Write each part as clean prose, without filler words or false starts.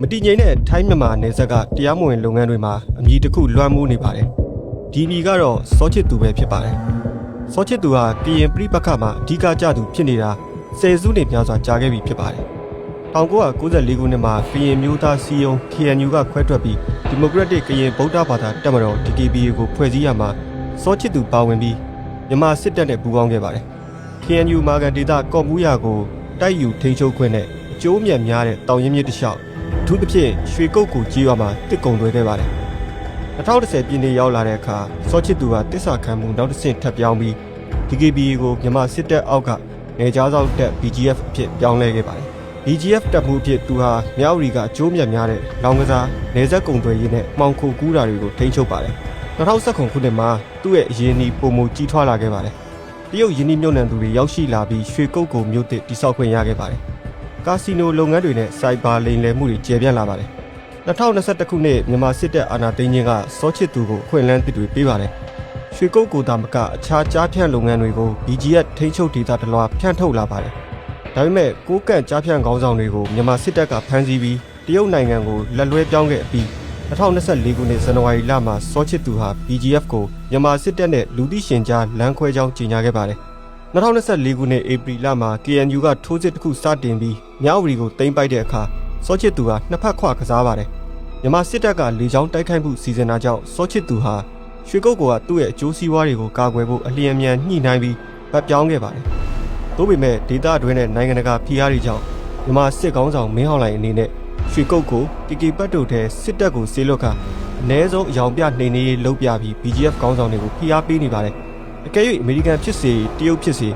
မတည်ငြိမ်တဲ့ထိုင်းမြန်မာနယ်စပ်ကတရားမဝင်လုပ်ငန်းတွေမှာအမည်တစ်ခုလွှမ်းမိုးနေပါတယ်ဒီအမည်ကတော့စောချစ်သူပဲဖြစ်ပါတယ်စောချစ်သူဟာကရင်ပြည်ပခါမှာအဓိကကျသူဖြစ်နေတာဆယ်စုနှစ်များစွာကြာခဲ့ပြီဖြစ်ပါတယ်1994ခုနှစ်မှာကရင်မျိုးသားစီယုံ KNU ကခွဲထွက်ပြီးဒီမိုကရက်တစ်ကရင်ဗုဒ္ဓဘာသာတပ်မတော် DKBA ကိုဖွဲ့စည်းရမှာစောချစ်သူပါဝင်ပြီးမြန်မာစစ်တပ်နဲ့ပူးပေါင်းခဲ့ပါတယ် KNU မာကန်ဒေသကော့မူးယာကိုတိုက်ယူထိန်းချုပ်ခွင့်နဲ့အကျိုးမြတ်များတဲ့တောင်ရင်မြစ်တစ်လျှောက်အထူးသဖြင့်ရွှေကုတ်ကိုကြီးရွာမှာတစ်ကုံသွဲခဲ့ပါတယ်2010ပြည့်နှစ်ရောက်လာတဲ့အခါစောချစ်သူကတစ္ဆာခံမှုနောက်တစ်ဆင့်ထပ်ပြောင်းပြီး DKBA ကိုမြန်မာစစ်တပ်အောက်ကနေကြားစောက်တပ် BGF အဖြစ်ပြောင်းလဲခဲ့ပါတယ် BGF တပ်မှုအဖြစ်သူဟာမြောက်ရီကအကျိုးမြတ်များတဲ့လောင်ကစားနေဆက်ကုံသွဲရေးနဲ့မှောင်ခိုကူးတာတွေကိုထိန်းချုပ်ပါတယ်2019ခုနှစ်မှာသူ့ရဲ့အရင်းအနှီးပုံမူကြီးထွားလာခဲ့ပါတယ်တရုတ်ယင်းနှိမ့်မြုပ်နှံသူတွေရောက်ရှိလာပြီးရွှေကုတ်ကိုမြို့သစ်တိစောက်ခွင့်ရခဲ့ပါတယ်ကာစီနိုလုပ်ငန်းတွေနဲ့စိုက်ဘာလိမ်လည်မှုတွေကျေပြန့်လာပါတယ်2021ခုနှစ်မြန်မာစစ်တပ်အာဏာသိမ်းခြင်းကစောချစ်သူကိုအခွင့်အလမ်းတစ်တွေပေးပါတယ်ရွှေကုတ်ကိုတာမကအခြားကြားဖြန့်လုပ်ငန်းတွေကို BGF ထိန်းချုပ်ဒေသတလွှာဖြန့်ထုတ်လာပါတယ်ဒါပေမဲ့ကိုးကန့်ကြားဖြန့်ခေါင်းဆောင်တွေကိုမြန်မာစစ်တပ်ကဖမ်းဆီးပြီးတရုတ်နိုင်ငံကိုလက်လွဲပြောင်းခဲ့ပြီး2024ခုနှစ်ဇန်နဝါရီလမှာစောချစ်သူဟာ BGF ကိုမြန်မာစစ်တပ်နဲ့လူသိရှင်ကြားလမ်းခွဲကြောင်းကြေညာခဲ့ပါတယ်2024ခုနှစ်ဧပြီလမှာ KNU ကထိုးစစ်တစ်ခုစတင်ပြီးမြောက်ရီကိုသိမ်းပိုက်တဲ့အခါစောချစ်သူဟာနှစ်ဖက်ခွကစားပါတယ်မြန်မာစစ်တပ်ကလေကြောင်းတိုက်ခိုက်မှုစီစဉ်တာကြောင့်စောချစ်သူဟာရွှေကုတ်ကသူ့ရဲ့အကျိုးစီးပွားတွေကိုကာကွယ်ဖို့အလျင်အမြန်ညှိနှိုင်းပြီးပတ်ပြောင်းခဲ့ပါတယ်။သို့ပေမဲ့ဒေသအတွင်းနဲ့နိုင်ငံတကာဖိအားတွေကြောင့်မြန်မာစစ်ကောင်းဆောင်မင်းဟောင်းလှိုင်အနေနဲ့ရွှေကုတ်ကိုကီပတ်တို့ထဲစစ်တပ်ကိုဆေးလွတ်ခါအ ਨੇ ဆုံးအယောင်ပြနှိမ်နင်းရေးလုပ်ပြပြီး BGF ကောင်းဆောင်တွေကိုဖိအားပေးနေပါတယ်။အကယ်၍အမေရိကန်ဖြစ်စေတရုတ်ဖြစ်စေ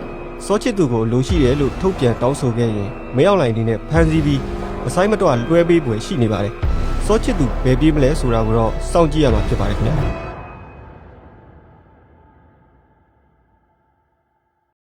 စောချစ်သူကိုလိုရှိတယ်လို့ထုတ်ပြန်တောင်းဆိုခဲ့ရင်မင်းဟောင်းလှိုင်အနေနဲ့ဖမ်းဆီးပြီးအဆိုင်မတော်လွှဲပေးပွဲရှိနေပါတယ်။စောချစ်သူဘယ်ပြေးမလဲဆိုတာကိုတော့စောင့်ကြည့်ရမှာဖြစ်ပါတယ်ခင်ဗျာ။